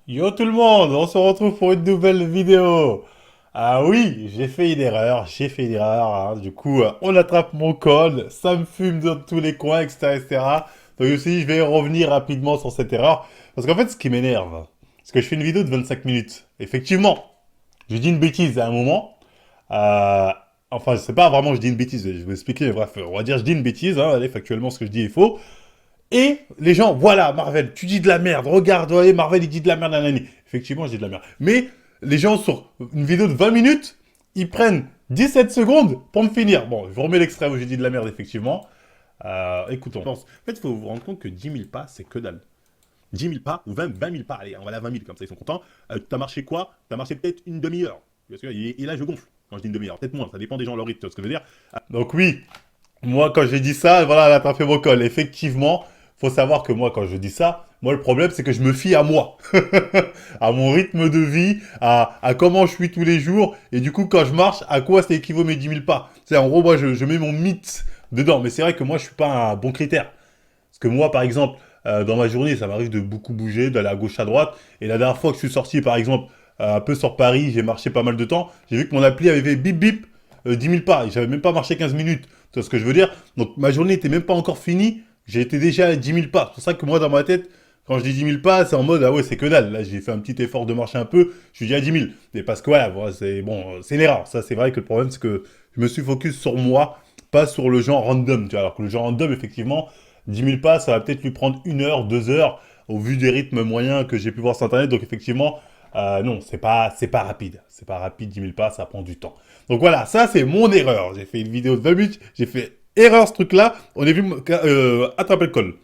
Yo tout le monde, on se retrouve pour une nouvelle vidéo. Ah oui, j'ai fait une erreur, hein. Du coup, on attrape mon col, ça me fume dans tous les coins, etc., etc. Donc aussi, je vais revenir rapidement sur cette erreur. Parce qu'en fait, ce qui m'énerve, c'est que je fais une vidéo de 25 minutes. Effectivement, je dis une bêtise à un moment. Euh, enfin, je sais pas vraiment, je dis une bêtise, je vais vous expliquer, mais bref, on va dire je dis une bêtise, hein. Allez, factuellement, ce que je dis est faux. Et les gens, voilà, Marvel, tu dis de la merde, regarde, ouais, Marvel, il dit de la merde à l'année. Effectivement, je dis de la merde. Mais les gens, sur une vidéo de 20 minutes, ils prennent 17 secondes pour me finir. Bon, je vous remets l'extrait où j'ai dit de la merde, effectivement. Écoutons. En fait, il faut vous rendre compte que 10 000 pas, c'est que dalle. 10 000 pas, ou 20 000 pas, allez, on va aller à 20 000, comme ça, ils sont contents. T'as marché quoi? T'as marché peut-être une demi-heure. Et là, je gonfle quand je dis une demi-heure. Peut-être moins, ça dépend des gens, leur rythme, tu vois ce que je veux dire. Donc oui, moi, quand j'ai dit ça, voilà, elle a attrapé mon col. Effectivement, faut savoir que moi, quand je dis ça, moi, le problème, c'est que je me fie à moi, à mon rythme de vie, à comment je suis tous les jours. Et du coup, quand je marche, à quoi ça équivaut mes 10 000 pas? C'est en gros, moi, je mets mon mythe dedans. Mais c'est vrai que moi, je suis pas un bon critère. Parce que moi, par exemple, dans ma journée, ça m'arrive de beaucoup bouger, d'aller à gauche, à droite. Et la dernière fois que je suis sorti, par exemple, un peu sur Paris, j'ai marché pas mal de temps, j'ai vu que mon appli avait fait bip bip 10 000 pas. Et j'avais même pas marché 15 minutes. Tu vois ce que je veux dire? Donc ma journée n'était même pas encore finie. J'ai été déjà à 10 000 pas. C'est pour ça que moi, dans ma tête, quand je dis 10 000 pas, c'est en mode, ah ouais, c'est que dalle. Là, j'ai fait un petit effort de marcher un peu. Je suis déjà à 10 000. Mais parce que, ouais, voilà, c'est bon, c'est une erreur. Ça, c'est vrai que le problème, c'est que je me suis focus sur moi, pas sur le genre random. Tu vois, alors que le genre random, effectivement, 10 000 pas, ça va peut-être lui prendre 1 heure, 2 heures, au vu des rythmes moyens que j'ai pu voir sur Internet. Donc, effectivement, non, c'est pas rapide. C'est pas rapide, 10 000 pas, ça prend du temps. Donc voilà, ça, c'est mon erreur. J'ai fait une vidéo de 20 minutes, j'ai fait erreur ce truc-là. On est vu attraper le col.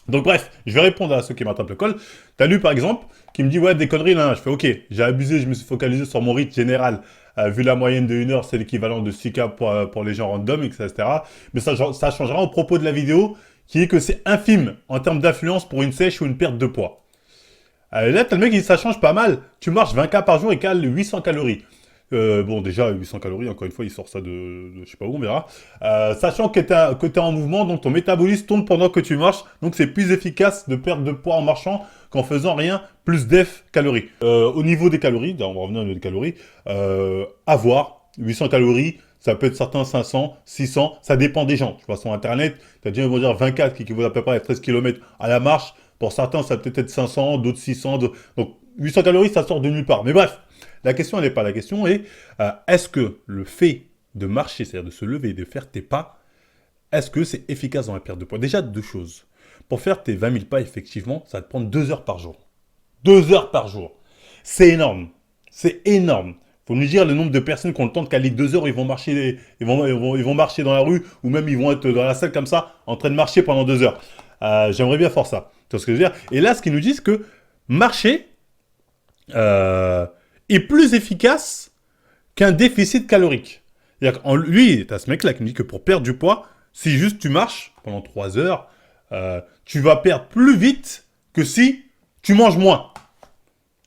Donc bref, je vais répondre à ceux qui m'attrapent le col. T'as lu par exemple, qui me dit ouais des conneries là. Je fais ok, j'ai abusé, je me suis focalisé sur mon rythme général. Vu la moyenne de 1 heure, c'est l'équivalent de 6K pour les gens random, etc. Mais ça changera au propos de la vidéo, qui est que c'est infime en termes d'influence pour une sèche ou une perte de poids. Là, t'as le mec qui dit ça change pas mal. Tu marches 20K par jour et cale 800 calories. Bon, déjà, 800 calories, encore une fois, il sort ça de je sais pas où, on verra. Sachant que t'es en mouvement, donc ton métabolisme tourne pendant que tu marches, donc c'est plus efficace de perdre de poids en marchant qu'en faisant rien, plus d'eff calories. Au niveau des calories, on va revenir au niveau des calories, avoir 800 calories, ça peut être certains 500, 600, ça dépend des gens. Tu vois, sur Internet, t'as déjà, ils vont dire 24 qui équivaut à peu près à 13 km à la marche. Pour certains, ça peut être 500, d'autres 600, donc 800 calories, ça sort de nulle part. Mais bref, la question, elle n'est pas la question, est est-ce que le fait de marcher, c'est-à-dire de se lever et de faire tes pas, est-ce que c'est efficace dans la perte de poids? Déjà, deux choses. Pour faire tes 20 000 pas, effectivement, ça va te prendre 2 heures par jour. 2 heures par jour. C'est énorme. C'est énorme. Faut nous dire le nombre de personnes qui ont le temps de caler 2 heures, ils vont marcher, ils vont marcher dans la rue, ou même ils vont être dans la salle comme ça, en train de marcher pendant 2 heures. J'aimerais bien faire ça. Tu vois ce que je veux dire? Et là, ce qu'ils nous disent, c'est que marcher, euh, est plus efficace qu'un déficit calorique. Lui, t'as ce mec-là qui me dit que pour perdre du poids, si juste tu marches pendant 3 heures, tu vas perdre plus vite que si tu manges moins.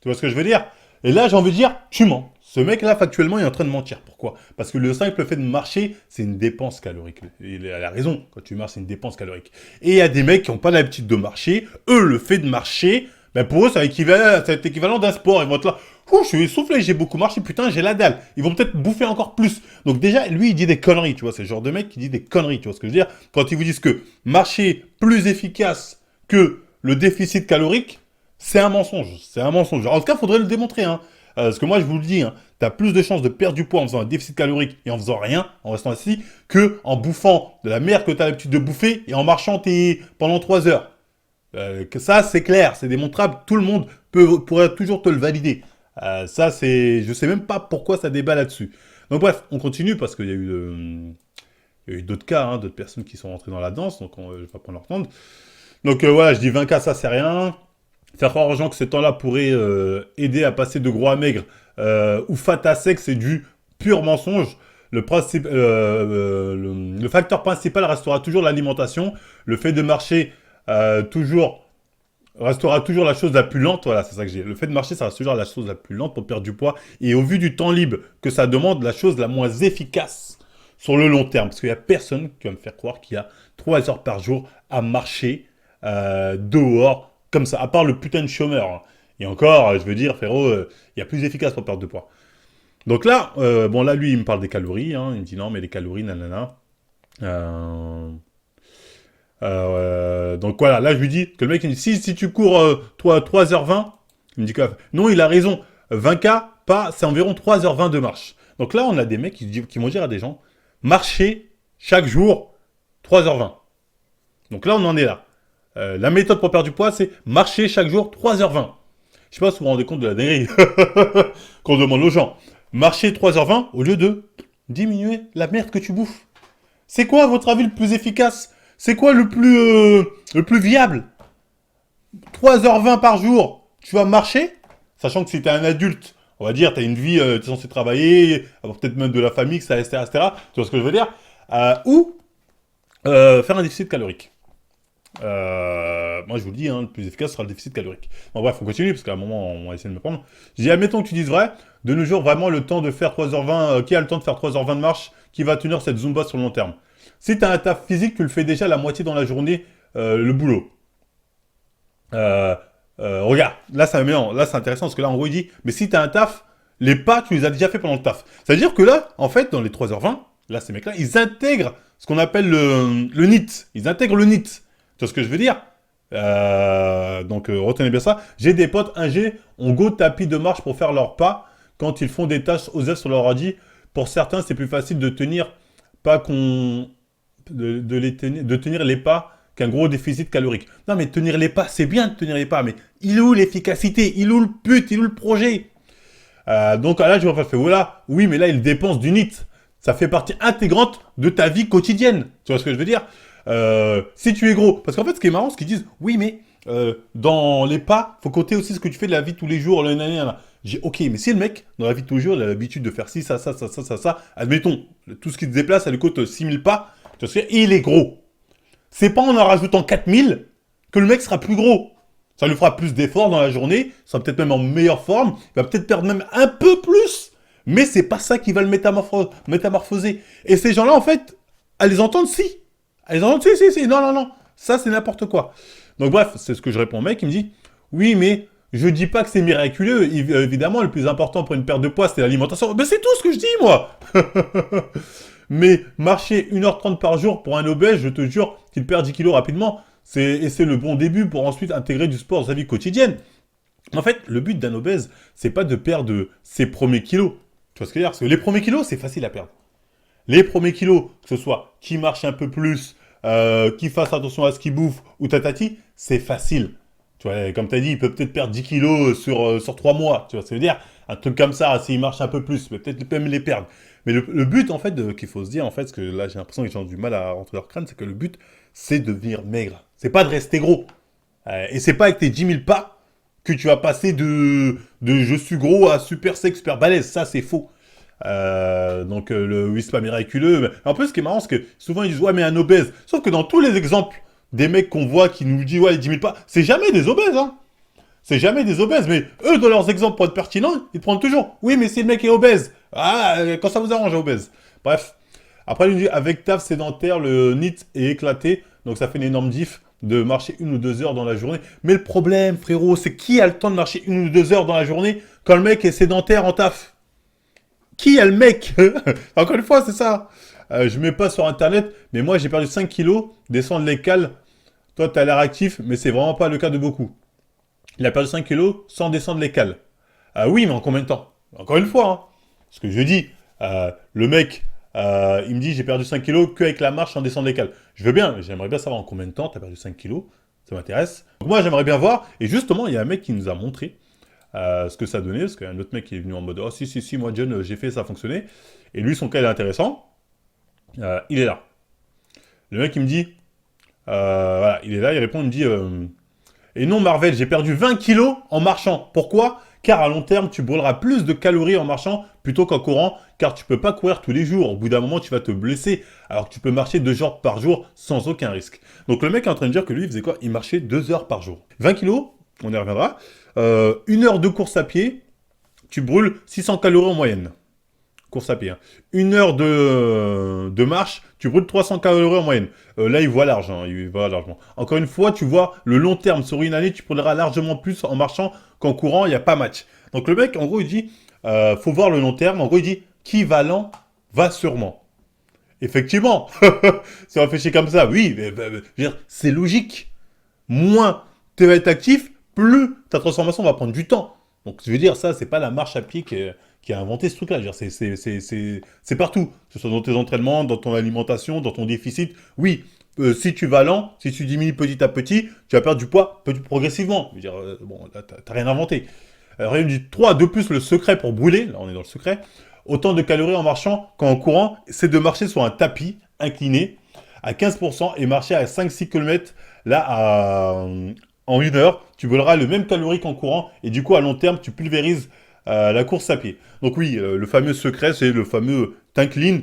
Tu vois ce que je veux dire? Et là, j'ai envie de dire, tu mens. Ce mec-là, factuellement, il est en train de mentir. Pourquoi? Parce que le simple fait de marcher, c'est une dépense calorique. Il a raison. Quand tu marches, c'est une dépense calorique. Et il y a des mecs qui n'ont pas l'habitude de marcher. Eux, le fait de marcher, ben pour eux, ça va être équivalent d'un sport. Ils vont être là. Ouh, je suis essoufflé, j'ai beaucoup marché, putain, j'ai la dalle. Ils vont peut-être bouffer encore plus. Donc déjà, lui, il dit des conneries, tu vois. C'est le genre de mec qui dit des conneries, tu vois ce que je veux dire? Quand ils vous disent que marcher plus efficace que le déficit calorique, c'est un mensonge. C'est un mensonge. En tout cas, il faudrait le démontrer, hein. Parce que moi, je vous le dis, hein, tu as plus de chances de perdre du poids en faisant un déficit calorique et en faisant rien, en restant assis, que en bouffant de la merde que tu as l'habitude de bouffer et en marchant pendant 3 heures. Que ça, c'est clair, c'est démontrable. Tout le monde pourrait toujours te le valider. Ça, c'est, je sais même pas pourquoi ça débat là-dessus. Donc bref, on continue parce qu'il y a eu, il y a eu d'autres cas, hein, d'autres personnes qui sont rentrées dans la danse, donc je vais pas prendre leur temps. Donc voilà, je dis 20K, ça c'est rien. Faire croire aux gens que ce temps-là pourrait aider à passer de gros à maigre ou fat à sec, c'est du pur mensonge. Le facteur principal restera toujours l'alimentation. Le fait de marcher toujours restera toujours la chose la plus lente. Voilà, c'est ça que j'ai. Le fait de marcher, ça reste toujours la chose la plus lente pour perdre du poids. Et au vu du temps libre que ça demande, la chose la moins efficace sur le long terme. Parce qu'il n'y a personne qui va me faire croire qu'il y a 3 heures par jour à marcher dehors comme ça, à part le putain de chômeur, hein. Et encore, je veux dire, frérot, il y a plus efficace pour perdre de poids. Donc là, bon là, lui, il me parle des calories, hein. Il me dit non, mais les calories, nanana. Euh, donc voilà, là, je lui dis que le mec, il me dit, si tu cours, toi, 3h20, il me dit quoi? Non, il a raison. 20K, pas, c'est environ 3h20 de marche. Donc là, on a des mecs qui vont dire à des gens, marchez chaque jour 3h20. Donc là, on en est là. La méthode pour perdre du poids, c'est marcher chaque jour 3h20. Je sais pas si vous vous rendez compte de la dinguerie qu'on demande aux gens. Marcher 3h20 au lieu de diminuer la merde que tu bouffes. C'est quoi, à votre avis, le plus efficace? C'est quoi le plus viable? 3h20 par jour, tu vas marcher, sachant que si t'es un adulte, on va dire, t'as une vie, t'es censé travailler, avoir peut-être même de la famille, etc., etc., tu vois ce que je veux dire? Ou faire un déficit calorique. Moi, je vous le dis, hein, le plus efficace sera le déficit calorique. Bon, bref, on continue, parce qu'à un moment, on va essayer de me prendre. Je dis, admettons que tu dises vrai, de nos jours, vraiment, le temps de faire 3h20, qui a le temps de faire 3h20 de marche, qui va tenir cette Zumba sur le long terme? Si tu as un taf physique, tu le fais déjà la moitié dans la journée, le boulot. Euh, regarde, là, là, c'est intéressant, parce que là, en gros, il dit, mais si tu as un taf, les pas, tu les as déjà fait pendant le taf. C'est-à-dire que là, en fait, dans les 3h20, là, ces mecs-là, ils intègrent ce qu'on appelle le NIT. Ils intègrent le NIT. Tu vois ce que je veux dire? Donc, retenez bien ça. J'ai des potes ingé, on go tapis de marche pour faire leurs pas quand ils font des tâches aux ailes sur leur ordi. Pour certains, c'est plus facile de tenir pas qu'on de tenir les pas qu'un gros déficit calorique. Non, mais tenir les pas, c'est bien de tenir les pas, mais il est où l'efficacité? Il est où le but? Il est où le projet? Donc là, je vais faire, voilà, oui, mais là, il dépense du NIT. Ça fait partie intégrante de ta vie quotidienne. Tu vois ce que je veux dire? Si tu es gros, parce qu'en fait, ce qui est marrant, c'est qu'ils disent, oui, mais dans les pas, faut compter aussi ce que tu fais de la vie de tous les jours. J'ai, ok, mais si le mec, dans la vie de tous les jours, il a l'habitude de faire ci, ça, admettons, tout ce qui se déplace, ça lui coûte 6000 pas, tu vois ce que je veux dire, et il est gros. C'est pas en rajoutant 4000 que le mec sera plus gros. Ça lui fera plus d'efforts dans la journée, il sera peut-être même en meilleure forme, il va peut-être perdre même un peu plus, mais c'est pas ça qui va le métamorphoser. Et ces gens-là, en fait, à les entendre, si. À les entendre, si, non, ça c'est n'importe quoi. Donc bref, c'est ce que je réponds au mec, il me dit, oui, mais je dis pas que c'est miraculeux, évidemment, le plus important pour une perte de poids, c'est l'alimentation. Ben c'est tout ce que je dis, moi. Mais marcher 1h30 par jour pour un obèse, je te jure qu'il perd 10 kilos rapidement. C'est le bon début pour ensuite intégrer du sport dans sa vie quotidienne. En fait, le but d'un obèse, c'est pas de perdre ses premiers kilos. Tu vois ce que je veux dire? Parce que les premiers kilos, c'est facile à perdre. Les premiers kilos, que ce soit qui marche un peu plus, qui fasse attention à ce qu'il bouffe ou tatati, c'est facile. Tu vois, comme tu as dit, il peut peut-être perdre 10 kilos sur 3 mois. Tu vois, ça veut dire un truc comme ça, s'il marche un peu plus, il peut peut-être même les perdre. Mais le but, en fait, qu'il faut se dire, en fait, parce que là, j'ai l'impression qu'ils ont du mal à rentrer leur crâne, c'est que le but, c'est de devenir maigre. C'est pas de rester gros. Et c'est pas avec tes 10 000 pas que tu vas passer de je suis gros à super sec, super balèze. Ça, c'est faux. Donc le oui, c'est pas miraculeux. Mais en plus, ce qui est marrant, c'est que souvent ils disent ouais, mais un obèse. Sauf que dans tous les exemples des mecs qu'on voit qui nous disent ouais, les 10 000 pas, c'est jamais des obèses, hein. C'est jamais des obèses, mais eux, dans leurs exemples pour être pertinents, ils te prennent toujours. Oui, mais si le mec est obèse. Ah, quand ça vous arrange, obèse. Bref. Après, il nous dit avec taf sédentaire, le NIT est éclaté, donc ça fait une énorme diff de marcher 1 ou 2 heures dans la journée. Mais le problème, frérot, c'est qui a le temps de marcher 1 ou 2 heures dans la journée quand le mec est sédentaire en taf? Qui est le mec? Encore une fois, c'est ça. Je mets pas sur internet, mais moi j'ai perdu 5 kilos, descendre les cales. Toi, t'as l'air actif, mais c'est vraiment pas le cas de beaucoup. Il a perdu 5 kilos sans descendre les cales. Ah oui, mais en combien de temps? Encore une fois, hein. Ce que je dis, le mec, il me dit j'ai perdu 5 kilos qu'avec la marche sans descendre les cales. Je veux bien, mais j'aimerais bien savoir en combien de temps t'as perdu 5 kilos. Ça m'intéresse. Donc moi, j'aimerais bien voir. Et justement, il y a un mec qui nous a montré ce que ça donnait, parce qu'il y a un autre mec qui est venu en mode oh si, moi John, j'ai fait, ça a fonctionné. Et lui, son cas est intéressant. Il est là. Le mec, il me dit, voilà, il est là, il répond, il me dit, et non Marvel, j'ai perdu 20 kilos en marchant. Pourquoi? Car à long terme, tu brûleras plus de calories en marchant plutôt qu'en courant, car tu peux pas courir tous les jours. Au bout d'un moment, tu vas te blesser, alors que tu peux marcher 2 heures par jour sans aucun risque. Donc le mec est en train de dire que lui, il faisait quoi? Il marchait 2 heures par jour. 20 kilos, on y reviendra. 1 heure de course à pied, tu brûles 600 calories en moyenne. course à pied. Hein. 1 heure de marche, tu brûles 300 calories en moyenne. Là, il voit large, hein, il voit largement. Encore une fois, tu vois, le long terme, sur une année, tu brûleras largement plus en marchant qu'en courant, il n'y a pas match. Donc le mec, en gros, il dit, faut voir le long terme. En gros, il dit, qui va lent, va sûrement. Effectivement, si on réfléchit comme ça, oui, je veux dire, c'est logique. Moins tu vas être actif, plus ta transformation va prendre du temps. Donc, je veux dire, ça, c'est pas la marche à pied qui a inventé ce truc-là. Je veux dire, c'est partout. Que ce soit dans tes entraînements, dans ton alimentation, dans ton déficit. Oui, si tu vas lent, si tu diminues petit à petit, tu vas perdre du poids progressivement. Je veux dire, bon, là, t'as rien inventé. Rien du 3, de plus, le secret pour brûler, là, on est dans le secret, autant de calories en marchant qu'en courant, c'est de marcher sur un tapis incliné à 15% et marcher à 5-6 km là en 1 heure. Tu brûleras le même calorie qu'en courant et du coup à long terme tu pulvérises la course à pied. Donc oui, le fameux secret c'est le fameux t'inclines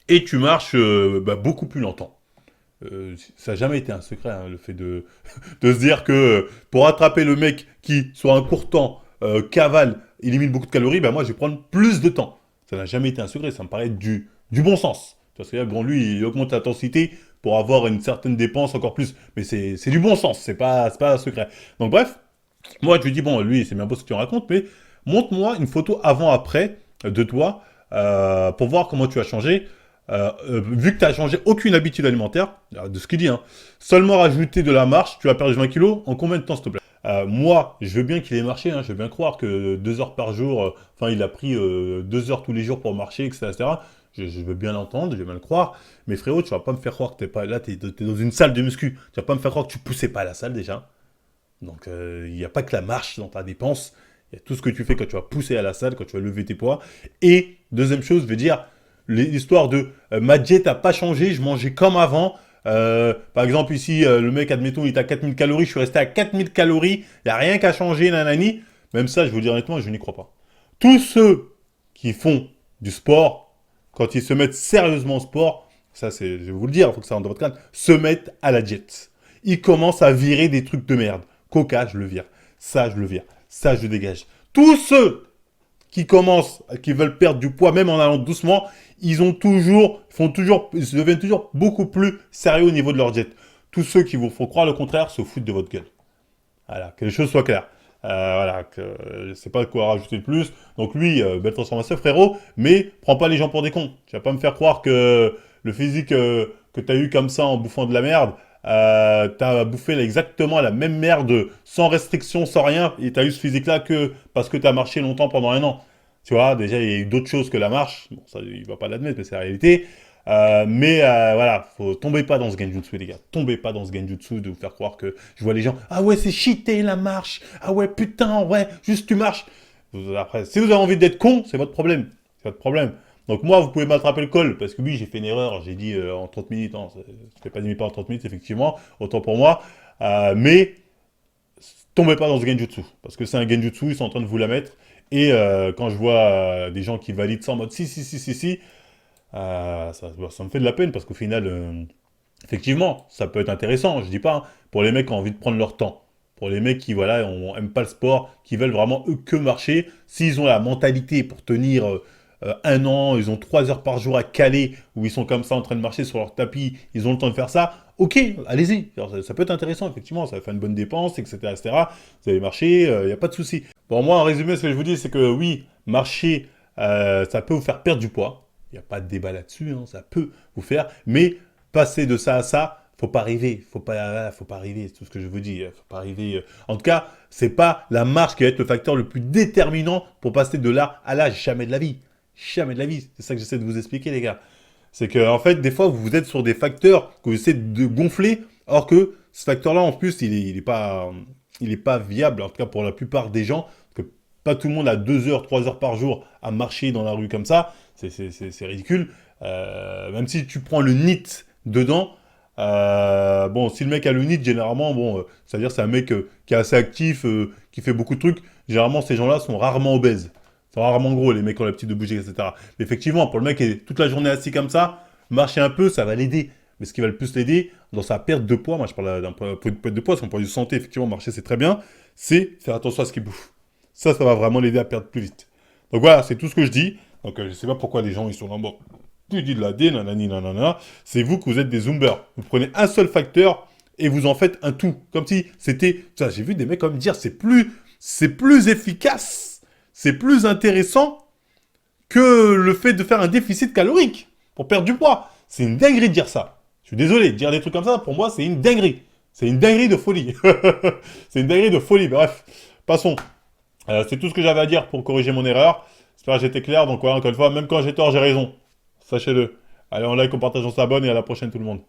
et tu marches beaucoup plus longtemps. Ça n'a jamais été un secret, hein, le fait de se dire que pour attraper le mec qui, sur un court temps, cavale, élimine beaucoup de calories, ben moi je vais prendre plus de temps. Ça n'a jamais été un secret, ça me paraît du bon sens. Parce que bon, lui, il augmente l'intensité pour avoir une certaine dépense encore plus. Mais c'est du bon sens, c'est pas un secret. Donc bref, moi je lui dis, bon, lui, c'est bien beau ce que tu racontes, mais montre-moi une photo avant-après de toi pour voir comment tu as changé. Vu que tu n'as changé aucune habitude alimentaire, de ce qu'il dit, hein, seulement rajouter de la marche, tu as perdu 20 kilos, en combien de temps s'il te plaît? Moi, je veux bien qu'il ait marché, hein, je veux bien croire que 2 heures par jour, enfin il a pris 2 heures tous les jours pour marcher, etc. Je veux bien l'entendre, je veux bien le croire, mais frérot, tu vas pas me faire croire que t'es pas là, t'es dans une salle de muscu, tu vas pas me faire croire que tu poussais pas à la salle déjà. Donc il n'y a pas que la marche dans ta dépense, il y a tout ce que tu fais quand tu vas pousser à la salle, quand tu vas lever tes poids. Et deuxième chose, je veux dire, l'histoire de ma diète n'a pas changé, je mangeais comme avant. Par exemple, ici, le mec, admettons, il est à 4000 calories, je suis resté à 4000 calories, il n'y a rien qu'à changer, nanani. Même ça, je vous dis honnêtement, je n'y crois pas. Tous ceux qui font du sport, quand ils se mettent sérieusement au sport, ça c'est, je vais vous le dire, il faut que ça rentre dans votre crâne, se mettent à la diète. Ils commencent à virer des trucs de merde. Coca, je le vire. Ça, je le vire. Ça, je le dégage. Tous ceux qui commencent, qui veulent perdre du poids, même en allant doucement, ils deviennent toujours beaucoup plus sérieux au niveau de leur diète. Tous ceux qui vous font croire le contraire se foutent de votre gueule. Voilà, que les choses soient claires. Voilà, que je sais pas quoi rajouter de plus. Donc lui, belle transformation, frérot, mais prends pas les gens pour des cons. Tu vas pas me faire croire que le physique que t'as eu comme ça en bouffant de la merde, t'as bouffé exactement la même merde, sans restriction, sans rien, et t'as eu ce physique-là que parce que t'as marché longtemps pendant 1 an. Tu vois, déjà, il y a eu d'autres choses que la marche. Bon, ça, il va pas l'admettre, mais c'est la réalité. Voilà, tombez pas dans ce genjutsu, les gars. Tombez pas dans ce genjutsu de vous faire croire que je vois les gens. Ah ouais, c'est cheaté la marche. Ah ouais, putain, ouais, juste tu marches. Après, si vous avez envie d'être con, c'est votre problème. C'est votre problème. Donc moi, vous pouvez m'attraper le col, parce que oui, j'ai fait une erreur. J'ai dit en 30 minutes. Hein, je fais pas 10 minutes en 30 minutes, effectivement. Autant pour moi. Mais tombez pas dans ce genjutsu. Parce que c'est un genjutsu, ils sont en train de vous la mettre. Et quand je vois des gens qui valident ça en mode si, ça me fait de la peine parce qu'au final, effectivement, ça peut être intéressant, je dis pas, hein, pour les mecs qui ont envie de prendre leur temps. Pour les mecs qui, voilà, aiment pas le sport, qui veulent vraiment eux que marcher, s'ils ont la mentalité pour tenir 1 an, ils ont 3 heures par jour à caler, où ils sont comme ça en train de marcher sur leur tapis, ils ont le temps de faire ça, ok, allez-y. Alors, ça peut être intéressant, effectivement, ça va faire une bonne dépense, etc. etc. Vous allez marcher, il n'y a pas de souci. Bon, moi, en résumé, ce que je vous dis, c'est que oui, marcher, ça peut vous faire perdre du poids. Il n'y a pas de débat là-dessus, hein, ça peut vous faire. Mais passer de ça à ça, faut pas rêver. Faut pas rêver, c'est tout ce que je vous dis. Faut pas rêver. En tout cas, c'est pas la marche qui va être le facteur le plus déterminant pour passer de là à là. Jamais de la vie. Jamais de la vie. C'est ça que j'essaie de vous expliquer, les gars. C'est que, en fait, des fois, vous êtes sur des facteurs que vous essayez de gonfler, alors que ce facteur-là, en plus, il est pas viable, en tout cas pour la plupart des gens, parce que pas tout le monde a 2 heures, 3 heures par jour à marcher dans la rue comme ça. C'est ridicule. Même si tu prends le NEAT dedans, bon, si le mec a le NEAT, généralement, bon, c'est-à-dire c'est un mec qui est assez actif, qui fait beaucoup de trucs. Généralement, ces gens-là sont rarement obèses. Sont rarement gros, les mecs qui ont l'habitude de bouger, etc. Mais effectivement, pour le mec qui est toute la journée assis comme ça, marcher un peu, ça va l'aider. Mais ce qui va le plus l'aider dans sa perte de poids, moi je parle d'un point de perte de poids, son point de vue santé, effectivement, marcher c'est très bien, c'est faire attention à ce qu'il bouffe. Ça va vraiment l'aider à perdre plus vite. Donc voilà, c'est tout ce que je dis. Donc, je sais pas pourquoi les gens, ils sont là, bon, tu dis de la D, nanani, nanana. C'est vous que vous êtes des zoomers. Vous prenez un seul facteur et vous en faites un tout. Comme si c'était... Ça, j'ai vu des mecs comme dire, c'est plus efficace, c'est plus intéressant que le fait de faire un déficit calorique pour perdre du poids. C'est une dinguerie de dire ça. Je suis désolé, de dire des trucs comme ça, pour moi, c'est une dinguerie. C'est une dinguerie de folie. C'est une dinguerie de folie. Bref, passons. C'est tout ce que j'avais à dire pour corriger mon erreur. J'espère que j'étais clair. Donc voilà, encore une fois, même quand j'ai tort, j'ai raison. Sachez-le. Allez, on like, on partage, on s'abonne et à la prochaine tout le monde.